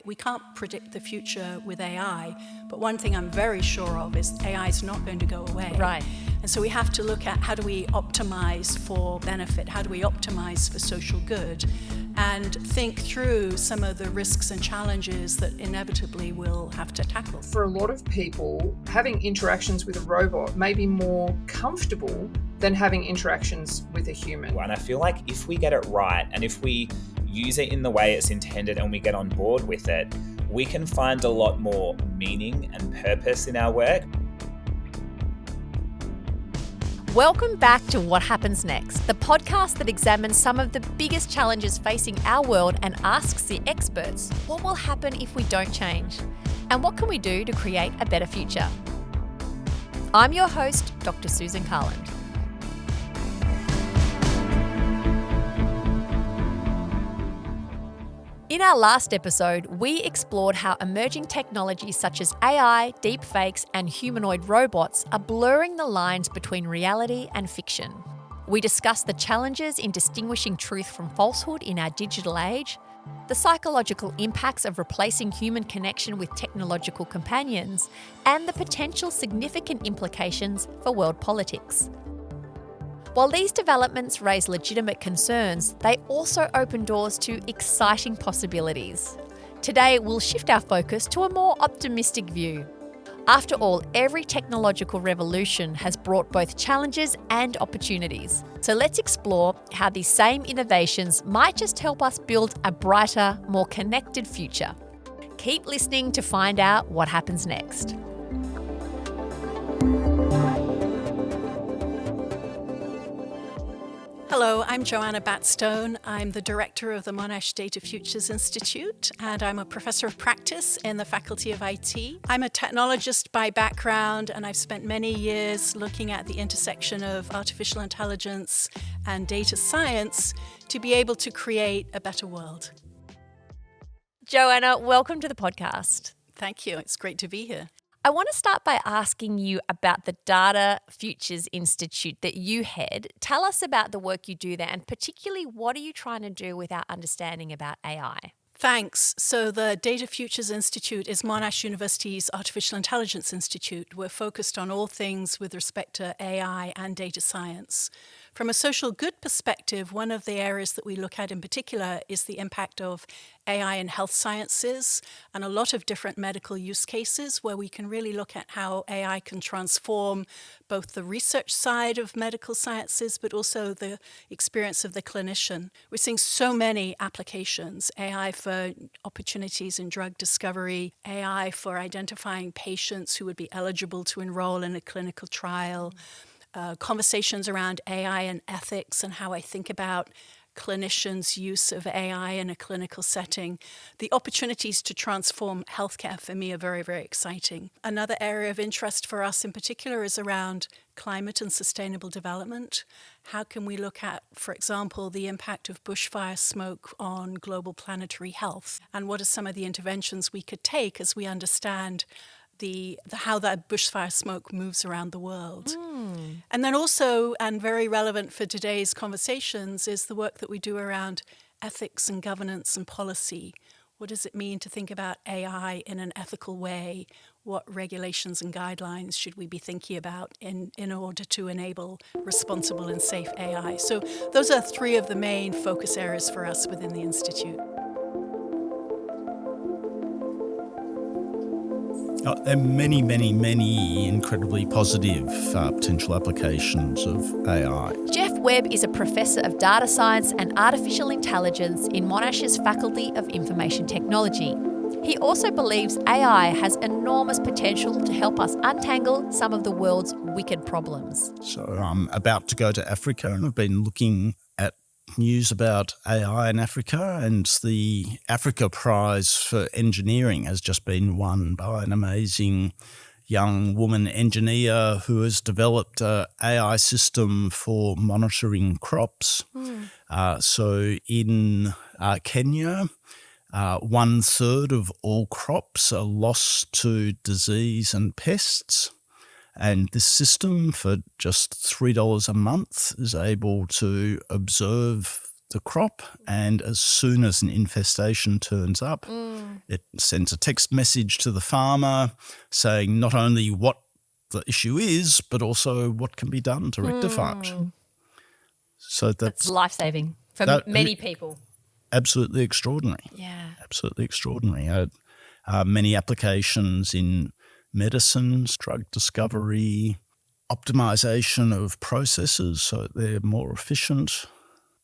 We can't predict the future with AI, but one thing I'm very sure of is AI is not going to go away. Right. And so we have to look at how do we optimize for benefit, how do we optimize for social good, and think through some of the risks and challenges that inevitably we'll have to tackle. For a lot of people, having interactions with a robot may be more comfortable than having interactions with a human. And I feel like if we get it right and if we use it in the way it's intended and we get on board with it, we can find a lot more meaning and purpose in our work. Welcome back to What Happens Next, the podcast that examines some of the biggest challenges facing our world and asks the experts, what will happen if we don't change? And what can we do to create a better future? I'm your host, Dr Susan Carland. In our last episode, we explored how emerging technologies such as AI, deepfakes, and humanoid robots are blurring the lines between reality and fiction. We discussed the challenges in distinguishing truth from falsehood in our digital age, the psychological impacts of replacing human connection with technological companions, and the potential significant implications for world politics. While these developments raise legitimate concerns, they also open doors to exciting possibilities. Today, we'll shift our focus to a more optimistic view. After all, every technological revolution has brought both challenges and opportunities. So let's explore how these same innovations might just help us build a brighter, more connected future. Keep listening to find out what happens next. Hello, I'm Joanna Batstone. I'm the director of the Monash Data Futures Institute, and I'm a professor of practice in the Faculty of IT. I'm a technologist by background, and I've spent many years looking at the intersection of artificial intelligence and data science to be able to create a better world. Joanna, welcome to the podcast. Thank you. It's great to be here. I want to start by asking you about the Data Futures Institute that you head. Tell us about the work you do there, and particularly what are you trying to do with our understanding about AI? Thanks. So the Data Futures Institute is Monash University's Artificial Intelligence Institute. We're focused on all things with respect to AI and data science. From a social good perspective, one of the areas that we look at in particular is the impact of AI in health sciences and a lot of different medical use cases where we can really look at how AI can transform both the research side of medical sciences but also the experience of the clinician. We're seeing so many applications, AI for opportunities in drug discovery, AI for identifying patients who would be eligible to enroll in a clinical trial, conversations around AI and ethics and how I think about clinicians' use of AI in a clinical setting. The opportunities to transform healthcare for me are very, very exciting. Another area of interest for us in particular is around climate and sustainable development. How can we look at, for example, the impact of bushfire smoke on global planetary health? And what are some of the interventions we could take as we understand how that bushfire smoke moves around the world. And then also, and very relevant for today's conversations, is the work that we do around ethics and governance and policy. What does it mean to think about AI in an ethical way? What regulations and guidelines should we be thinking about in order to enable responsible and safe AI? So those are three of the main focus areas for us within the Institute. There are many incredibly positive potential applications of AI. Geoff Webb is a professor of data science and artificial intelligence in Monash's Faculty of Information Technology. He also believes AI has enormous potential to help us untangle some of the world's wicked problems. So I'm about to go to Africa and I've been looking at news about AI in Africa, and the Africa Prize for Engineering has just been won by an amazing young woman engineer who has developed an AI system for monitoring crops. So in Kenya, 1/3 of all crops are lost to disease and pests. And this system, for just $3 a month, is able to observe the crop, and as soon as an infestation turns up, it sends a text message to the farmer saying not only what the issue is, but also what can be done to rectify it. So that's life-saving for many people. Absolutely extraordinary. Yeah. Absolutely extraordinary. Many applications in medicines, drug discovery, optimization of processes so they're more efficient,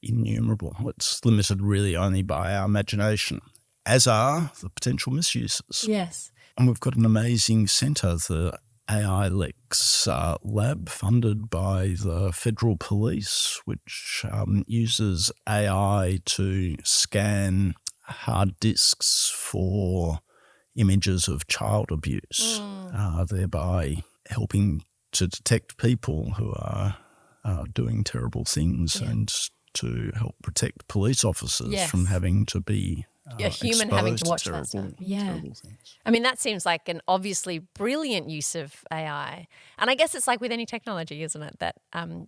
innumerable. It's limited really only by our imagination, as are the potential misuses. Yes. And we've got an amazing centre, the AI Lex lab, funded by the Federal Police, which uses AI to scan hard disks for images of child abuse, thereby helping to detect people who are doing terrible things and to help protect police officers from having to be a human having to watch terrible, that stuff. Yeah. terrible things. I mean, that seems like an obviously brilliant use of AI. And I guess it's like with any technology, isn't it, that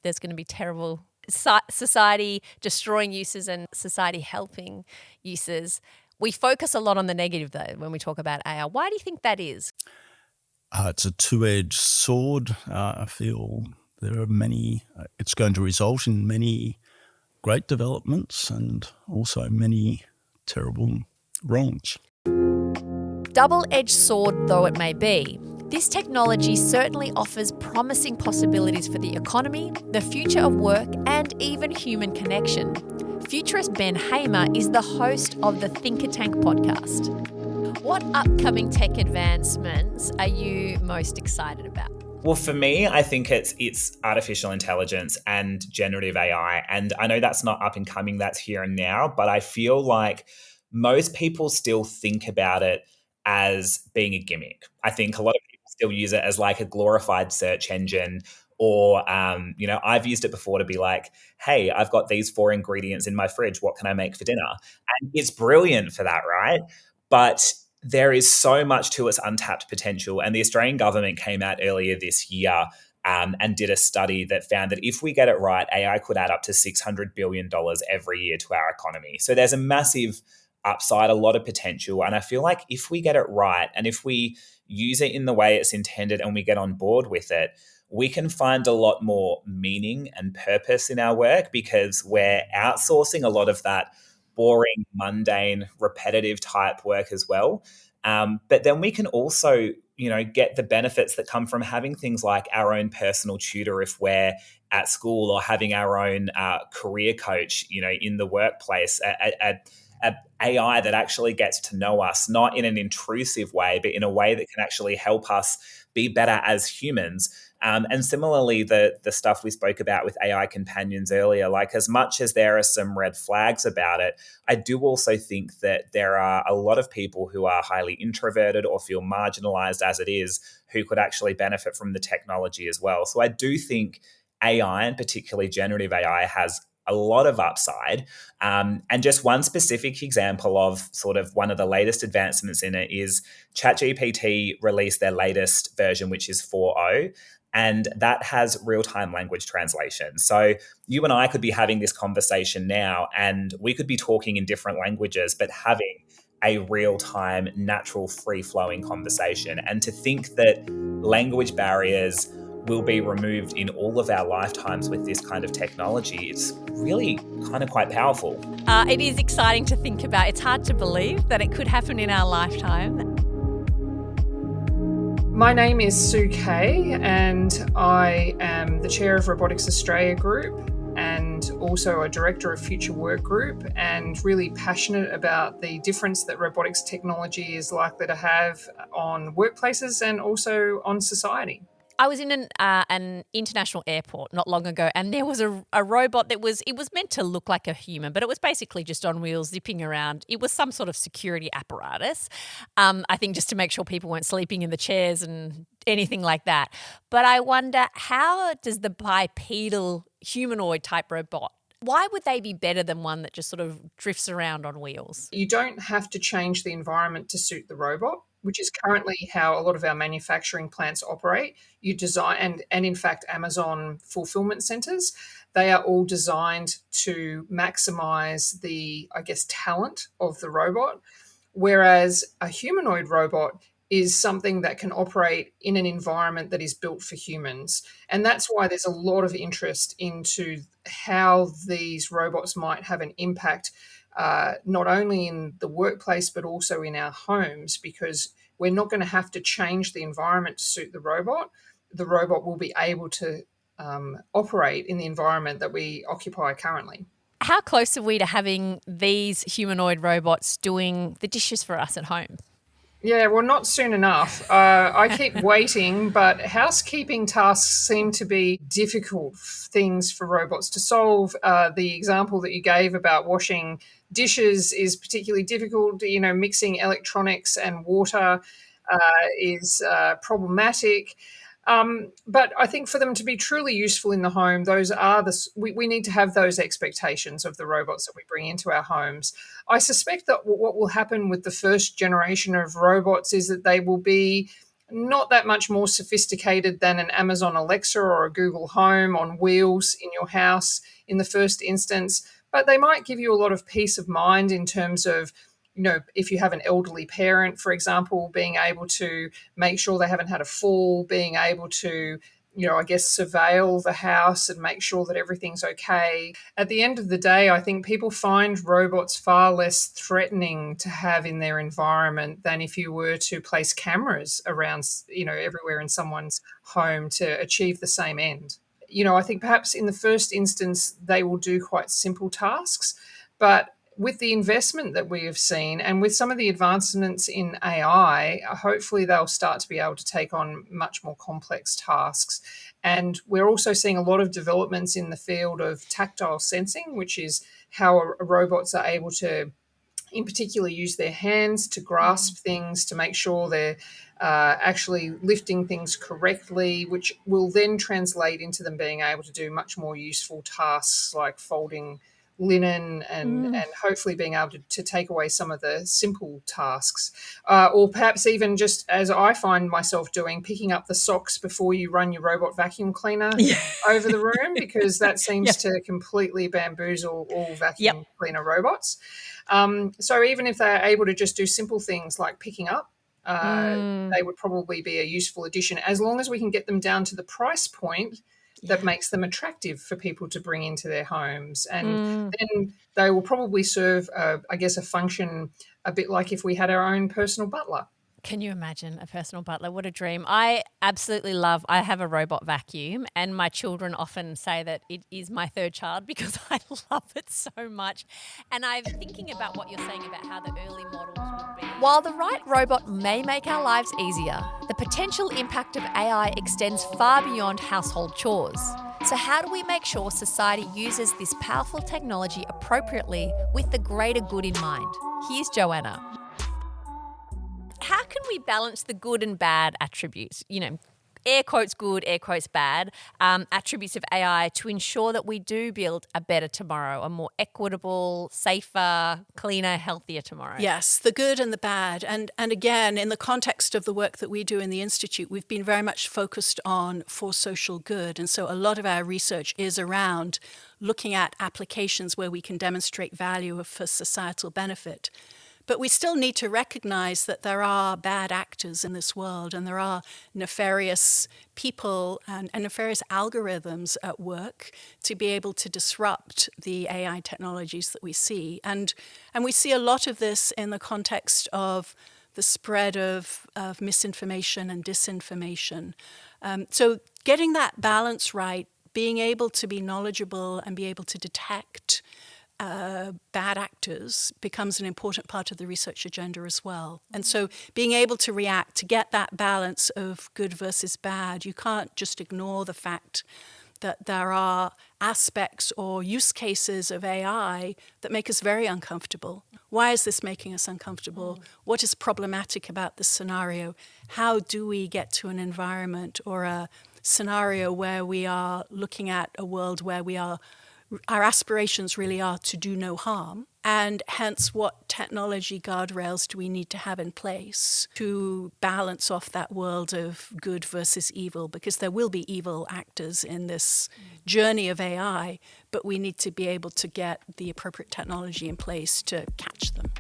there's going to be terrible society destroying uses and society helping uses. We focus a lot on the negative, though, when we talk about AI. Why do you think that is? It's a two-edged sword. I feel there are many, it's going to result in many great developments and also many terrible wrongs. Double-edged sword though it may be, this technology certainly offers promising possibilities for the economy, the future of work, and even human connection. Futurist Ben Hamer is the host of the Think a Tank podcast. What upcoming tech advancements are you most excited about? Well, for me, I think it's artificial intelligence and generative AI. And I know that's not up and coming, that's here and now, but I feel like most people still think about it as being a gimmick. I think a lot of people still use it as like a glorified search engine, or, I've used it before to be like, hey, I've got these 4 ingredients in my fridge. What can I make for dinner? And it's brilliant for that, right? But there is so much to its untapped potential. And the Australian government came out earlier this year and did a study that found that if we get it right, AI could add up to $600 billion every year to our economy. So there's a massive upside, a lot of potential. And I feel like if we get it right and if we use it in the way it's intended and we get on board with it, we can find a lot more meaning and purpose in our work because we're outsourcing a lot of that boring, mundane, repetitive type work as well. But then we can also, get the benefits that come from having things like our own personal tutor if we're at school, or having our own career coach, in the workplace, a AI that actually gets to know us, not in an intrusive way, but in a way that can actually help us be better as humans. And similarly, the stuff we spoke about with AI companions earlier, like as much as there are some red flags about it, I do also think that there are a lot of people who are highly introverted or feel marginalized as it is, who could actually benefit from the technology as well. So I do think AI, and particularly generative AI, has a lot of upside. And just one specific example of sort of one of the latest advancements in it is ChatGPT released their latest version, which is 4.0. And that has real-time language translation. So you and I could be having this conversation now and we could be talking in different languages, but having a real-time, natural, free-flowing conversation. And to think that language barriers will be removed in all of our lifetimes with this kind of technology, it's really kind of quite powerful. It is exciting to think about. It's hard to believe that it could happen in our lifetime. My name is Sue Keay and I am the chair of Robotics Australia Group and also a director of Future Work Group, and really passionate about the difference that robotics technology is likely to have on workplaces and also on society. I was in an international airport not long ago, and there was a robot that was meant to look like a human, but it was basically just on wheels zipping around. It was some sort of security apparatus, I think just to make sure people weren't sleeping in the chairs and anything like that. But I wonder, how does the bipedal humanoid type robot, why would they be better than one that just sort of drifts around on wheels? You don't have to change the environment to suit the robot. which is currently how a lot of our manufacturing plants operate. You design, and in fact, Amazon fulfillment centers, they are all designed to maximize the, I guess, talent of the robot. Whereas a humanoid robot is something that can operate in an environment that is built for humans. And that's why there's a lot of interest into how these robots might have an impact, not only in the workplace, but also in our homes, because we're not going to have to change the environment to suit the robot. The robot will be able to operate in the environment that we occupy currently. How close are we to having these humanoid robots doing the dishes for us at home? Yeah, well, not soon enough. I keep waiting, but housekeeping tasks seem to be difficult things for robots to solve. The example that you gave about washing dishes is particularly difficult. You know, mixing electronics and water is problematic. But I think for them to be truly useful in the home, we need to have those expectations of the robots that we bring into our homes. I suspect that what will happen with the first generation of robots is that they will be not that much more sophisticated than an Amazon Alexa or a Google Home on wheels in your house in the first instance, but they might give you a lot of peace of mind in terms of, you know, if you have an elderly parent, for example, being able to make sure they haven't had a fall, being able to, you know, I guess, surveil the house and make sure that everything's okay. At the end of the day, I think people find robots far less threatening to have in their environment than if you were to place cameras around, you know, everywhere in someone's home to achieve the same end. You know, I think perhaps in the first instance, they will do quite simple tasks, but with the investment that we have seen and with some of the advancements in AI, hopefully they'll start to be able to take on much more complex tasks. And we're also seeing a lot of developments in the field of tactile sensing, which is how robots are able to, in particular, use their hands to grasp things, to make sure they're actually lifting things correctly, which will then translate into them being able to do much more useful tasks like folding linen and hopefully being able to take away some of the simple tasks, or perhaps even just, as I find myself doing, picking up the socks before you run your robot vacuum cleaner over the room, because that seems to completely bamboozle all vacuum cleaner robots. So even if they're able to just do simple things like picking up, they would probably be a useful addition, as long as we can get them down to the price point that makes them attractive for people to bring into their homes. And then they will probably serve, I guess, a function a bit like if we had our own personal butler. Can you imagine a personal butler? What a dream. I absolutely love, I have a robot vacuum, and my children often say that it is my third child because I love it so much. And I'm thinking about what you're saying about how the early models would be. While the right robot may make our lives easier, the potential impact of AI extends far beyond household chores. So how do we make sure society uses this powerful technology appropriately with the greater good in mind? Here's Joanna. How can we balance the good and bad attributes, you know, air quotes good, air quotes bad, attributes of AI to ensure that we do build a better tomorrow, a more equitable, safer, cleaner, healthier tomorrow? Yes, the good and the bad. And again, in the context of the work that we do in the Institute, we've been very much focused on for social good. And so a lot of our research is around looking at applications where we can demonstrate value for societal benefit. But we still need to recognize that there are bad actors in this world, and there are nefarious people and nefarious algorithms at work to be able to disrupt the AI technologies that we see. And we see a lot of this in the context of the spread of misinformation and disinformation. So getting that balance right, being able to be knowledgeable and be able to detect bad actors becomes an important part of the research agenda as well. And so being able to react, to get that balance of good versus bad, you can't just ignore the fact that there are aspects or use cases of AI that make us very uncomfortable. Why is this making us uncomfortable? What is problematic about this scenario? How do we get to an environment or a scenario where we are looking at a world where we are our aspirations really are to do no harm. And hence, what technology guardrails do we need to have in place to balance off that world of good versus evil? Because there will be evil actors in this journey of AI, but we need to be able to get the appropriate technology in place to catch them.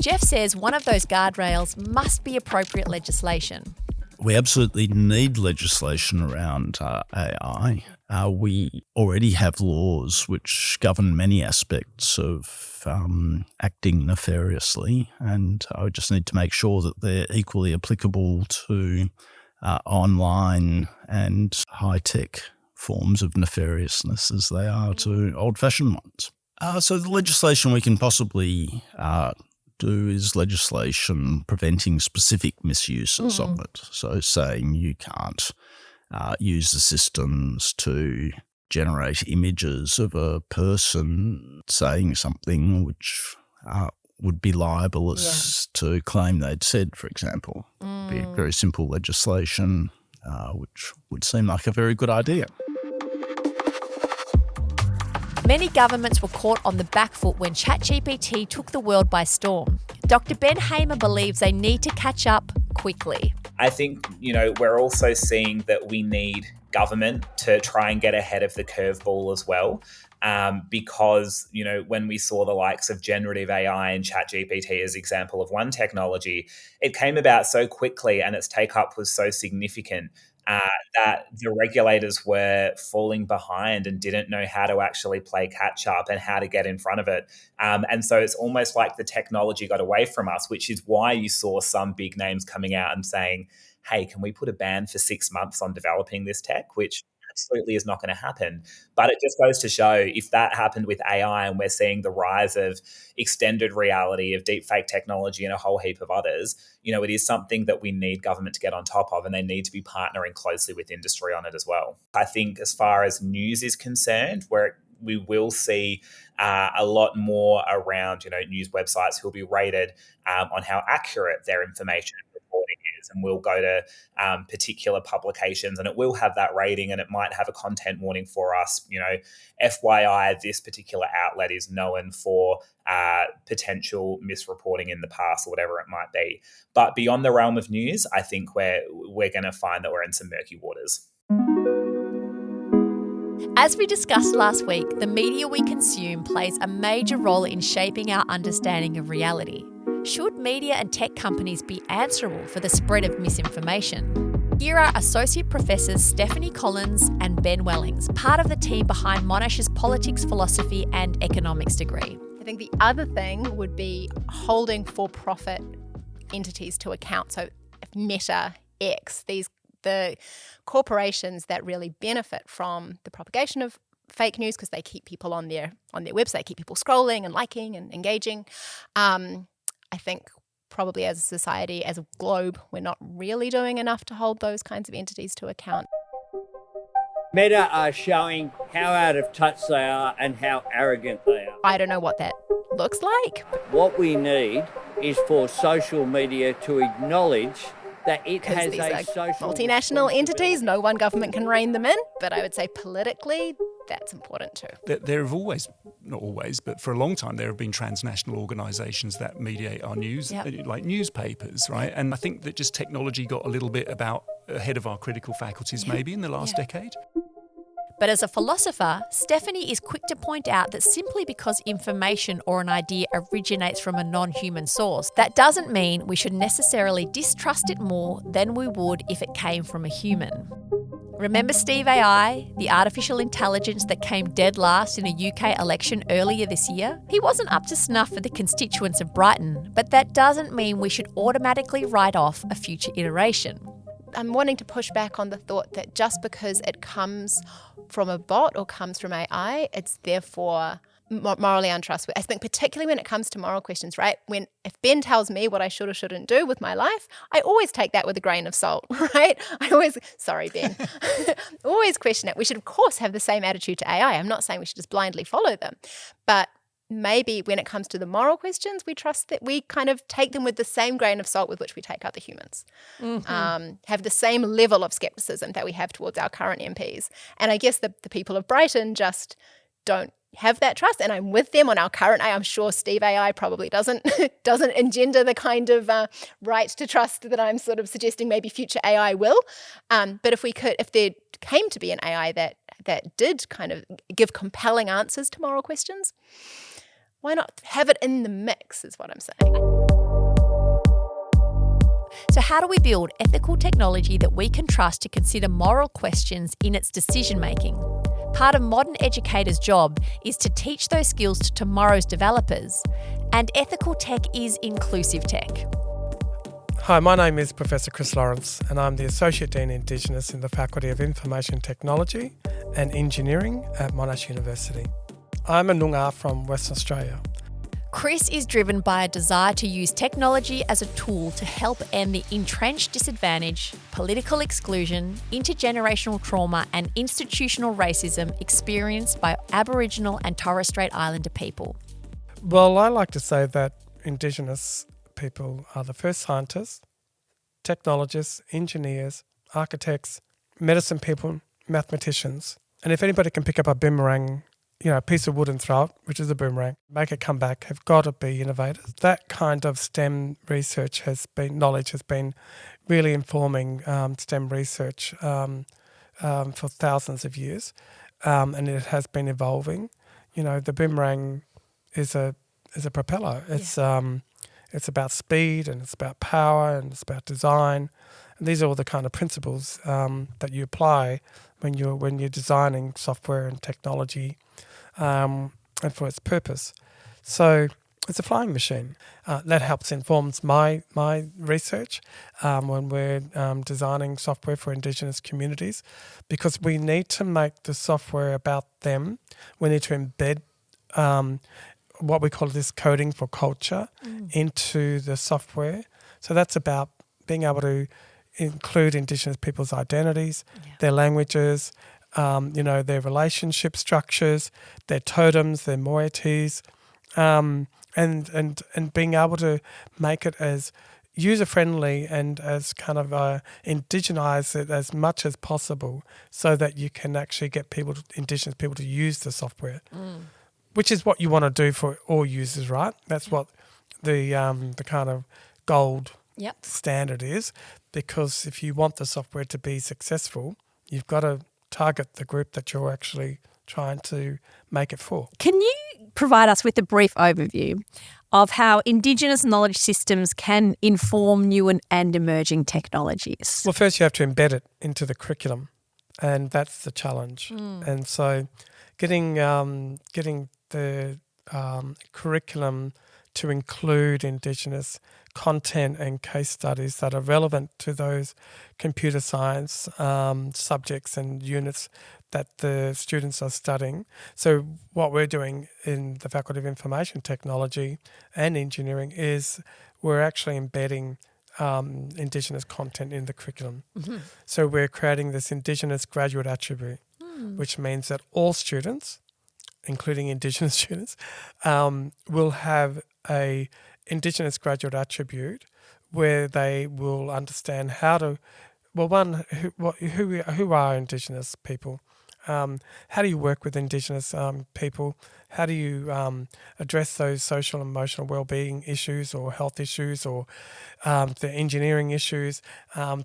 Geoff says one of those guardrails must be appropriate legislation. We absolutely need legislation around AI. We already have laws which govern many aspects of acting nefariously, and I just need to make sure that they're equally applicable to online and high-tech forms of nefariousness as they are to old-fashioned ones. So the legislation we can possibly do is legislation preventing specific misuses of it. So saying you can't use the systems to generate images of a person saying something which would be libelous to claim they'd said, for example. Be very simple legislation, which would seem like a very good idea. Many governments were caught on the back foot when ChatGPT took the world by storm. Dr. Ben Hamer believes they need to catch up quickly. I think, we're also seeing that we need government to try and get ahead of the curveball as well. Because, when we saw the likes of generative AI and ChatGPT as example of one technology, it came about so quickly and its take-up was so significant that the regulators were falling behind and didn't know how to actually play catch up and how to get in front of it. And so it's almost like the technology got away from us, which is why you saw some big names coming out and saying, hey, can we put a ban for 6 months on developing this tech, which absolutely is not going to happen. But it just goes to show if that happened with AI and we're seeing the rise of extended reality, of deepfake technology and a whole heap of others, it is something that we need government to get on top of, and they need to be partnering closely with industry on it as well. I think as far as news is concerned, where we will see a lot more around, news websites who will be rated on how accurate their information reporting is, and we'll go to particular publications and it will have that rating and it might have a content warning for us, FYI, this particular outlet is known for potential misreporting in the past or whatever it might be. But beyond the realm of news, I think we're going to find that we're in some murky waters. As we discussed last week, the media we consume plays a major role in shaping our understanding of reality. Should media and tech companies be answerable for the spread of misinformation? Here are Associate Professors Stephanie Collins and Ben Wellings, part of the team behind Monash's Politics, Philosophy and Economics degree. I think the other thing would be holding for-profit entities to account. So Meta, X, the corporations that really benefit from the propagation of fake news because they keep people on their website, keep people scrolling and liking and engaging. I think probably as a society, as a globe, we're not really doing enough to hold those kinds of entities to account. Meta are showing how out of touch they are and how arrogant they are. I don't know what that looks like. What we need is for social media to acknowledge that it has these a are social multinational entities, no one government can rein them in. But I would say politically, that's important too. There have always, not always, but for a long time, there have been transnational organisations that mediate our news, like newspapers, right? And I think that just technology got a little bit ahead of our critical faculties maybe in the last decade. But as a philosopher, Stephanie is quick to point out that simply because information or an idea originates from a non-human source, that doesn't mean we should necessarily distrust it more than we would if it came from a human. Remember Steve AI, the artificial intelligence that came dead last in a UK election earlier this year? He wasn't up to snuff for the constituents of Brighton, but that doesn't mean we should automatically write off a future iteration. I'm wanting to push back on the thought that just because it comes from a bot or comes from AI, it's therefore morally untrustworthy. I think particularly when it comes to moral questions, right? If Ben tells me what I should or shouldn't do with my life, I always take that with a grain of salt, right? Sorry, Ben. Always question it. We should, of course, have the same attitude to AI. I'm not saying we should just blindly follow them. But maybe when it comes to the moral questions, we trust that we kind of take them with the same grain of salt with which we take other humans. Have the same level of skepticism that we have towards our current MPs. And I guess the people of Brighton just don't have that trust, and I'm with them on our current AI. I'm sure Steve AI probably doesn't engender the kind of right to trust that I'm sort of suggesting maybe future AI will. But if there came to be an AI that did kind of give compelling answers to moral questions, why not have it in the mix is what I'm saying. So how do we build ethical technology that we can trust to consider moral questions in its decision-making? Part of modern educators' job is to teach those skills to tomorrow's developers, and ethical tech is inclusive tech. Hi, my name is Professor Chris Lawrence, and I'm the Associate Dean Indigenous in the Faculty of Information Technology and Engineering at Monash University. I'm a Noongar from Western Australia. Chris is driven by a desire to use technology as a tool to help end the entrenched disadvantage, political exclusion, intergenerational trauma and institutional racism experienced by Aboriginal and Torres Strait Islander people. Well, I like to say that Indigenous people are the first scientists, technologists, engineers, architects, medicine people, mathematicians. And if anybody can pick up a boomerang, a piece of wood and throw it, which is a boomerang, make it come back, have got to be innovators. That kind of STEM research knowledge has been really informing STEM research for thousands of years, and it has been evolving. The boomerang is a propeller. It's about speed, and it's about power, and it's about design. And these are all the kind of principles that you apply when you're designing software and technology, and for its purpose. So it's a flying machine. That helps informs my research when we're designing software for Indigenous communities, because we need to make the software about them. We need to embed what we call this coding for culture into the software. So that's about being able to include Indigenous people's identities, their languages, their relationship structures, their totems, their moieties, and being able to make it as user-friendly and as kind of indigenize it as much as possible, so that you can actually get Indigenous people to use the software, which is what you want to do for all users, right? That's what the kind of gold standard is, because if you want the software to be successful, you've got to target the group that you're actually trying to make it for. Can you provide us with a brief overview of how Indigenous knowledge systems can inform new and emerging technologies? Well, first you have to embed it into the curriculum, and that's the challenge. And so getting the curriculum to include Indigenous content and case studies that are relevant to those computer science subjects and units that the students are studying. So what we're doing in the Faculty of Information Technology and Engineering is we're actually embedding Indigenous content in the curriculum. So we're creating this Indigenous graduate attribute, which means that all students, including Indigenous students, will have a Indigenous graduate attribute where they will understand how to, who are Indigenous people? How do you work with Indigenous people? How do you address those social and emotional well-being issues or health issues or the engineering issues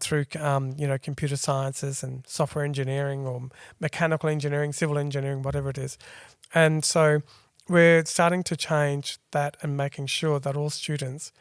through computer sciences and software engineering or mechanical engineering, civil engineering, whatever it is. And so we're starting to change that and making sure that all students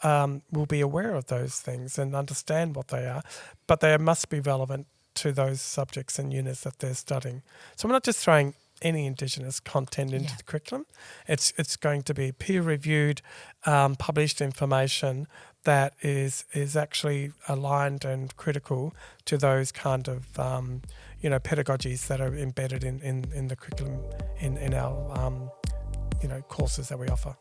will be aware of those things and understand what they are, but they must be relevant to those subjects and units that they're studying. So we're not just throwing any Indigenous content into the curriculum. It's going to be peer-reviewed, published information that is actually aligned and critical to those kind of pedagogies that are embedded in the curriculum in our courses that we offer.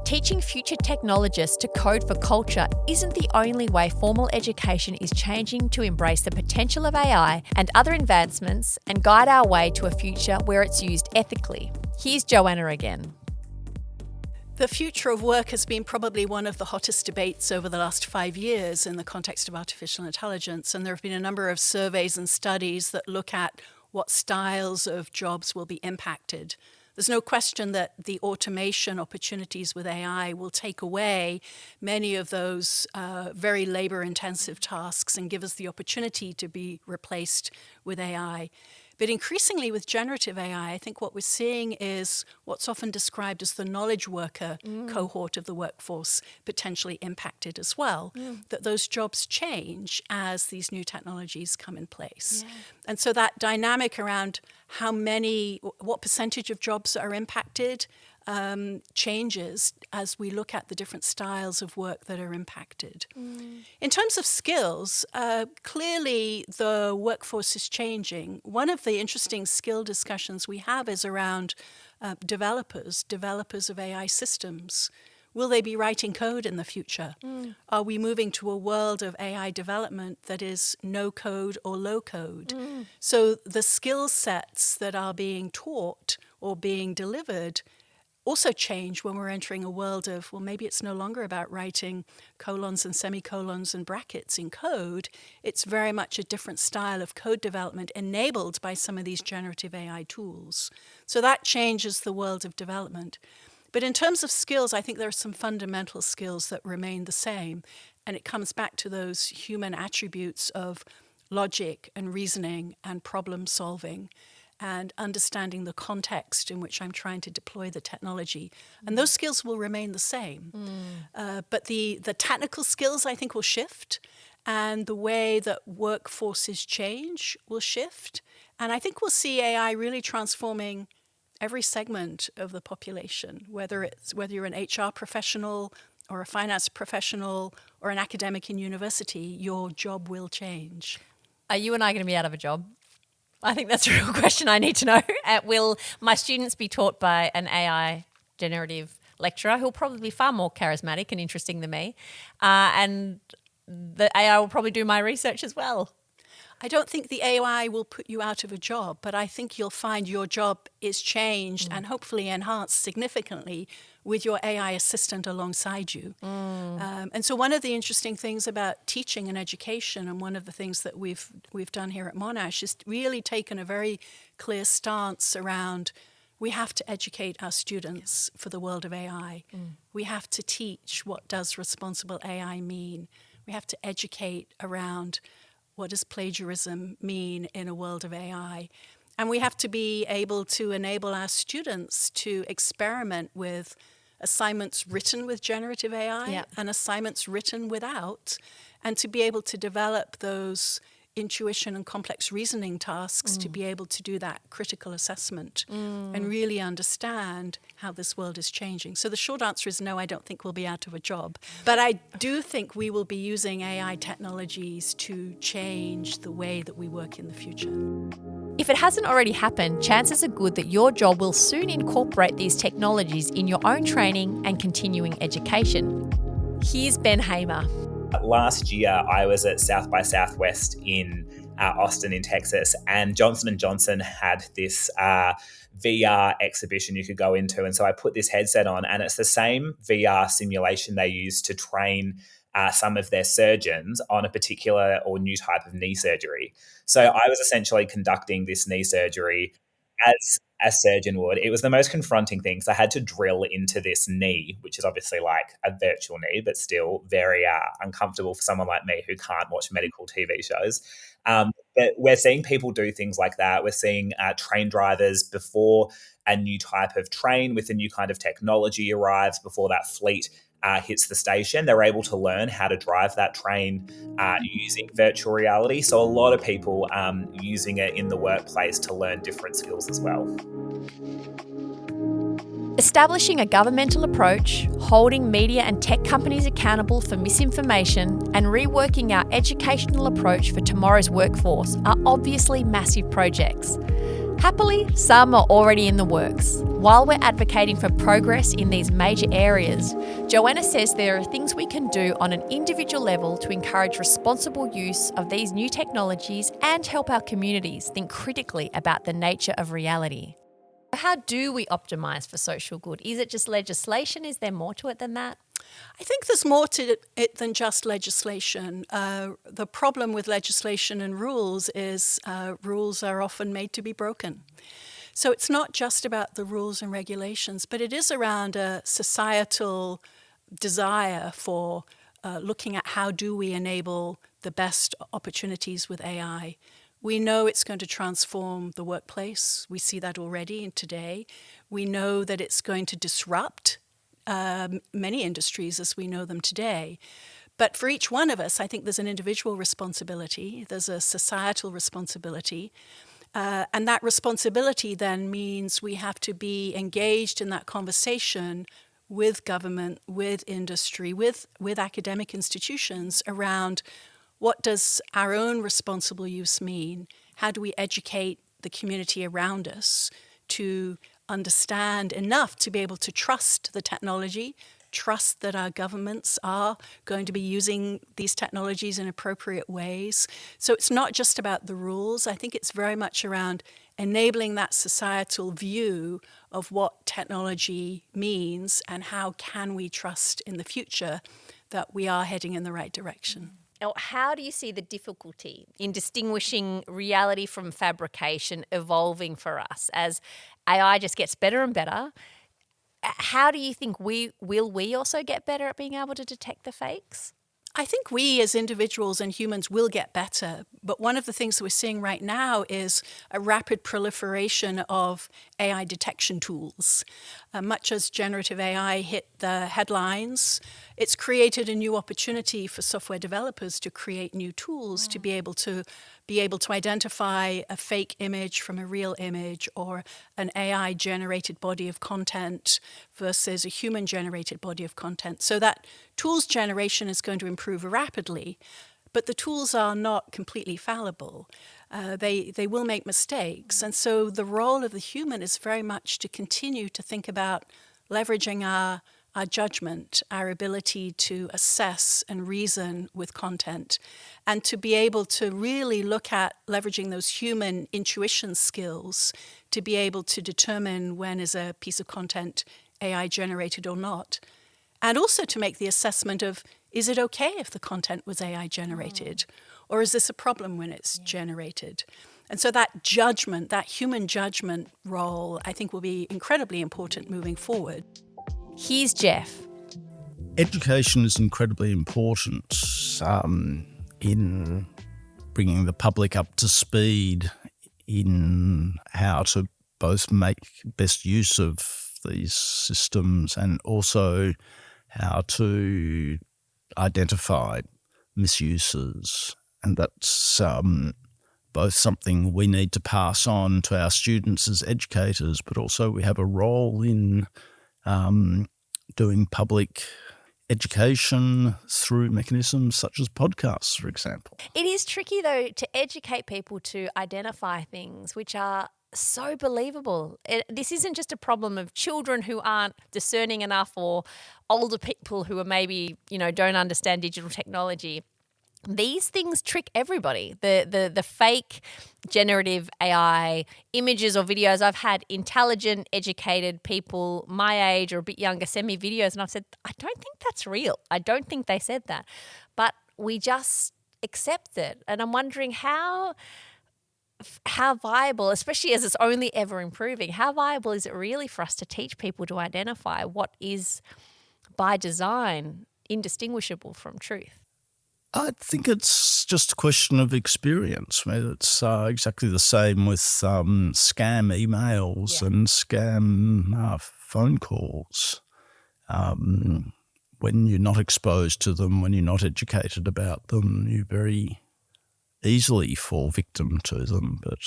Teaching future technologists to code for culture isn't the only way formal education is changing to embrace the potential of AI and other advancements and guide our way to a future where it's used ethically. Here's Joanna again. The future of work has been probably one of the hottest debates over the last 5 years in the context of artificial intelligence. And there have been a number of surveys and studies that look at what styles of jobs will be impacted. There's no question that the automation opportunities with AI will take away many of those very labor-intensive tasks and give us the opportunity to be replaced with AI. But increasingly with generative AI, I think what we're seeing is what's often described as the knowledge worker cohort of the workforce potentially impacted as well, that those jobs change as these new technologies come in place. Yeah. And so that dynamic around what percentage of jobs are impacted changes as we look at the different styles of work that are impacted. In terms of skills, clearly the workforce is changing. One of the interesting skill discussions we have is around developers of AI systems. Will they be writing code in the future? Are we moving to a world of AI development that is no code or low code? So the skill sets that are being taught or being delivered also change when we're entering a world of, well, maybe it's no longer about writing colons and semicolons and brackets in code. It's very much a different style of code development enabled by some of these generative AI tools. So that changes the world of development. But in terms of skills, I think there are some fundamental skills that remain the same. And it comes back to those human attributes of logic and reasoning and problem solving and understanding the context in which I'm trying to deploy the technology. And those skills will remain the same. But the technical skills, I think, will shift. And the way that workforces change will shift. And I think we'll see AI really transforming every segment of the population, whether you're an HR professional or a finance professional or an academic in university, your job will change. Are you and I going to be out of a job? I think that's a real question I need to know. Will my students be taught by an AI generative lecturer who'll probably be far more charismatic and interesting than me? And the AI will probably do my research as well. I don't think the AI will put you out of a job, but I think you'll find your job is changed and hopefully enhanced significantly with your AI assistant alongside you. And so one of the interesting things about teaching and education, and one of the things that we've done here at Monash, is really taken a very clear stance around we have to educate our students for the world of AI. We have to teach what does responsible AI mean. We have to educate around what does plagiarism mean in a world of AI. And we have to be able to enable our students to experiment with assignments written with generative AI and assignments written without, and to be able to develop those intuition and complex reasoning tasks to be able to do that critical assessment and really understand how this world is changing. So the short answer is no, I don't think we'll be out of a job. But I do think we will be using AI technologies to change the way that we work in the future. If it hasn't already happened, chances are good that your job will soon incorporate these technologies in your own training and continuing education. Here's Ben Hamer. Last year, I was at South by Southwest in Austin in Texas, and Johnson & Johnson had this VR exhibition you could go into. And so I put this headset on, and it's the same VR simulation they use to train some of their surgeons on a particular or new type of knee surgery. So I was essentially conducting this knee surgery as a surgeon would. It was the most confronting thing. So I had to drill into this knee, which is obviously like a virtual knee, but still very uncomfortable for someone like me who can't watch medical TV shows. But we're seeing people do things like that. We're seeing train drivers before a new type of train with a new kind of technology arrives, before that fleet hits the station, they're able to learn how to drive that train using virtual reality. So a lot of people using it in the workplace to learn different skills as well. Establishing a governmental approach, holding media and tech companies accountable for misinformation, and reworking our educational approach for tomorrow's workforce are obviously massive projects. Happily, some are already in the works. While we're advocating for progress in these major areas, Joanna says there are things we can do on an individual level to encourage responsible use of these new technologies and help our communities think critically about the nature of reality. How do we optimise for social good? Is it just legislation? Is there more to it than that? I think there's more to it than just legislation. The problem with legislation and rules is rules are often made to be broken. So it's not just about the rules and regulations, but it is around a societal desire for looking at how do we enable the best opportunities with AI. We know it's going to transform the workplace. We see that already today. We know that it's going to disrupt many industries as we know them today. But for each one of us, I think there's an individual responsibility, there's a societal responsibility, and that responsibility then means we have to be engaged in that conversation with government, with industry, with academic institutions around what does our own responsible use mean? How do we educate the community around us to understand enough to be able to trust the technology, trust that our governments are going to be using these technologies in appropriate ways. So it's not just about the rules. I think it's very much around enabling that societal view of what technology means and how can we trust in the future that we are heading in the right direction. How do you see the difficulty in distinguishing reality from fabrication evolving for us as AI just gets better and better? How do you think we also get better at being able to detect the fakes? I think we as individuals and humans will get better, but one of the things that we're seeing right now is a rapid proliferation of AI detection tools. Much as generative AI hit the headlines, it's created a new opportunity for software developers to create new tools to be able to identify a fake image from a real image or an AI-generated body of content versus a human-generated body of content. So that tools generation is going to improve rapidly, but the tools are not completely fallible. They will make mistakes. And so the role of the human is very much to continue to think about leveraging our judgment, our ability to assess and reason with content, and to be able to really look at leveraging those human intuition skills to be able to determine when is a piece of content AI generated or not. And also to make the assessment of, is it okay if the content was AI generated? Or is this a problem when it's generated? And so that judgment, that human judgment role, I think will be incredibly important moving forward. Here's Geoff. Education is incredibly important in bringing the public up to speed in how to both make best use of these systems and also how to identify misuses. And that's both something we need to pass on to our students as educators, but also we have a role in doing public education through mechanisms such as podcasts, for example. It is tricky, though, to educate people to identify things which are so believable. This isn't just a problem of children who aren't discerning enough or older people who are maybe, don't understand digital technology. These things trick everybody. The fake generative AI images or videos. I've had intelligent, educated people my age or a bit younger send me videos and I've said, I don't think that's real. I don't think they said that. But we just accept it. And I'm wondering how viable, especially as it's only ever improving, how viable is it really for us to teach people to identify what is by design indistinguishable from truth? I think it's just a question of experience. I mean, it's exactly the same with scam emails and scam phone calls. When you're not exposed to them, when you're not educated about them, you very easily fall victim to them. But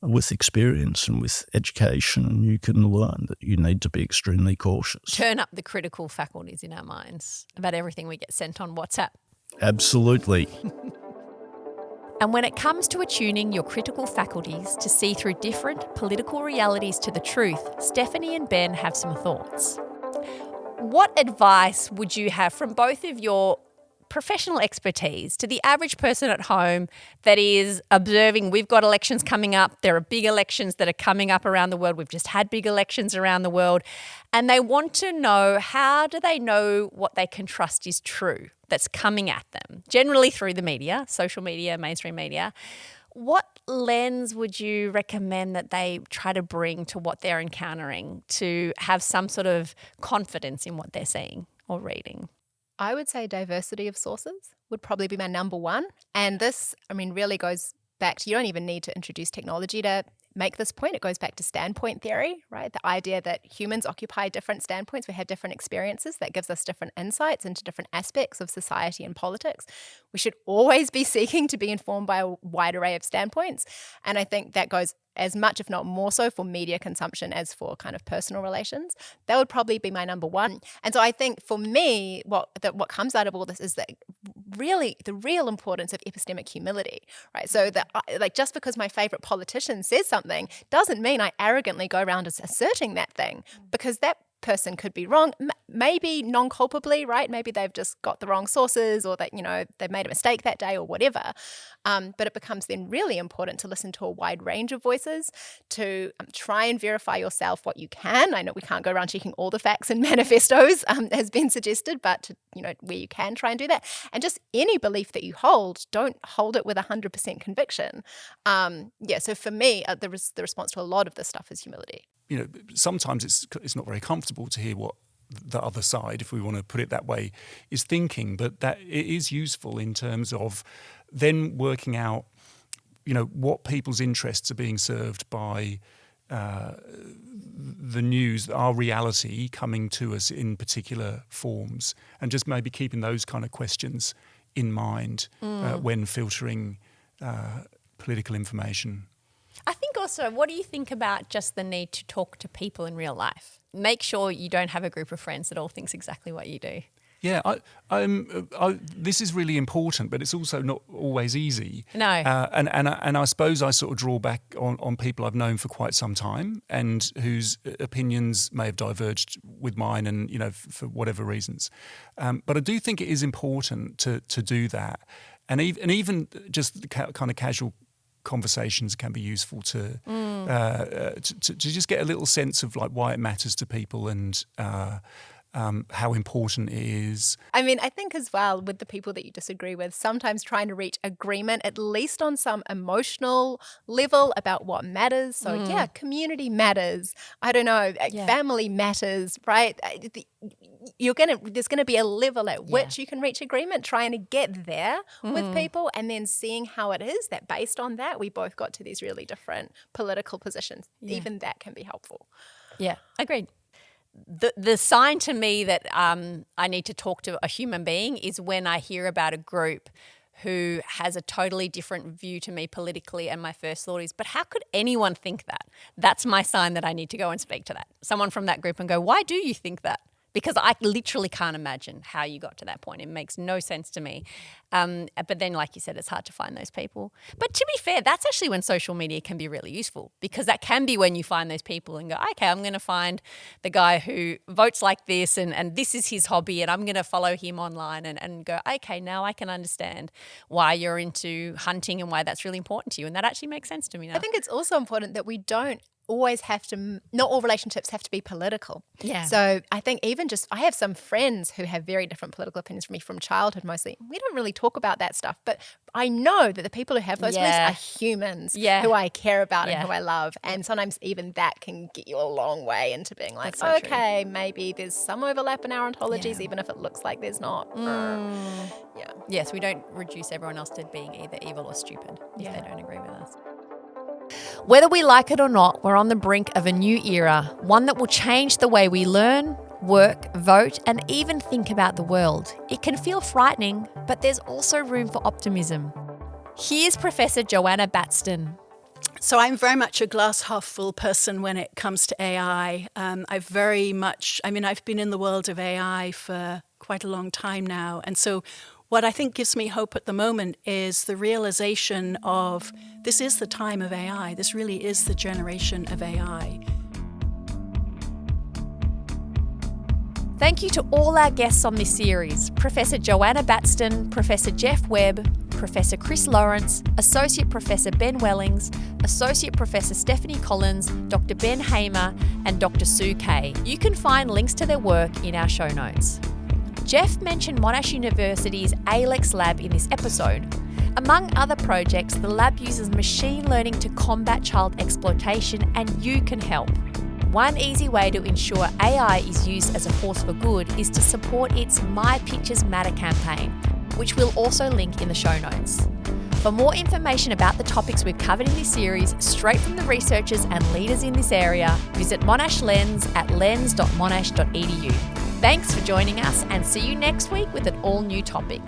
with experience and with education, you can learn that you need to be extremely cautious. Turn up the critical faculties in our minds about everything we get sent on WhatsApp. Absolutely. And when it comes to attuning your critical faculties to see through different political realities to the truth, Stephanie and Ben have some thoughts. What advice would you have from both of your professional expertise to the average person at home that is observing, we've got elections coming up, there are big elections that are coming up around the world, we've just had big elections around the world, and they want to know, how do they know what they can trust is true that's coming at them, generally through the media, social media, mainstream media. What lens would you recommend that they try to bring to what they're encountering to have some sort of confidence in what they're seeing or reading? I would say diversity of sources would probably be my number one. And this, really goes back to, you don't even need to introduce technology to make this point. It goes back to standpoint theory, right? The idea that humans occupy different standpoints. We have different experiences that gives us different insights into different aspects of society and politics. We should always be seeking to be informed by a wide array of standpoints. And I think that goes as much, if not more so, for media consumption as for kind of personal relations. That would probably be my number one. And so I think for me, what comes out of all this is that really the real importance of epistemic humility, right? So that just because my favorite politician says something doesn't mean I arrogantly go around asserting that thing, because that person could be wrong, maybe non-culpably, right? Maybe they've just got the wrong sources, or that, they've made a mistake that day or whatever. But it becomes then really important to listen to a wide range of voices, to try and verify yourself what you can. I know we can't go around checking all the facts in manifestos, has been suggested, but to, where you can, try and do that. And just any belief that you hold, don't hold it with 100% conviction. So for me, the response to a lot of this stuff is humility. Sometimes it's not very comfortable to hear what the other side, if we want to put it that way, is thinking, but that it is useful in terms of then working out, what people's interests are being served by the news, our reality coming to us in particular forms, and just maybe keeping those kind of questions in mind when filtering political information. I think also, what do you think about just the need to talk to people in real life? Make sure you don't have a group of friends that all thinks exactly what you do. Yeah, this is really important, but it's also not always easy. No. And I suppose I sort of draw back on people I've known for quite some time and whose opinions may have diverged with mine, and for whatever reasons. But I do think it is important to do that, and even just kind of casual conversations can be useful to just get a little sense of like why it matters to people and how important it is. I think as well, with the people that you disagree with, sometimes trying to reach agreement, at least on some emotional level, about what matters. So community matters. I don't know, family matters, right? There's gonna be a level at which you can reach agreement, trying to get there with people, and then seeing how it is that based on that we both got to these really different political positions. Even that can be helpful. Yeah, agreed. The sign to me that I need to talk to a human being is when I hear about a group who has a totally different view to me politically, and my first thought is, but how could anyone think that? That's my sign that I need to go and speak to someone from that group and go, why do you think that? Because I literally can't imagine how you got to that point. It makes no sense to me. But then, like you said, it's hard to find those people. But to be fair, that's actually when social media can be really useful, because that can be when you find those people and go, okay, I'm going to find the guy who votes like this and this is his hobby, and I'm going to follow him online and go, okay, now I can understand why you're into hunting and why that's really important to you. And that actually makes sense to me now. I think it's also important that we don't always have to, not all relationships have to be political. Yeah. So I think I have some friends who have very different political opinions from me from childhood mostly. We don't really talk about that stuff, but I know that the people who have those beliefs are humans who I care about and who I love. And sometimes even that can get you a long way into being like, so okay, maybe there's some overlap in our ontologies, even if it looks like there's not. Yes, we don't reduce everyone else to being either evil or stupid if they don't agree with us. Whether we like it or not, we're on the brink of a new era, one that will change the way we learn, work, vote, and even think about the world. It can feel frightening, but there's also room for optimism. Here's Professor Joanna Batstone. So I'm very much a glass half full person when it comes to AI. I've been in the world of AI for quite a long time now. And so what I think gives me hope at the moment is the realization of this is the time of AI. This really is the generation of AI. Thank you to all our guests on this series, Professor Joanna Batstone, Professor Geoff Webb, Professor Chris Lawrence, Associate Professor Ben Wellings, Associate Professor Stephanie Collins, Dr Ben Hamer, and Dr Sue Keay. You can find links to their work in our show notes. Geoff mentioned Monash University's ALEX lab in this episode. Among other projects, the lab uses machine learning to combat child exploitation, and you can help. One easy way to ensure AI is used as a force for good is to support its My Pictures Matter campaign, which we'll also link in the show notes. For more information about the topics we've covered in this series, straight from the researchers and leaders in this area, visit Monash Lens at lens.monash.edu. Thanks for joining us, and see you next week with an all-new topic.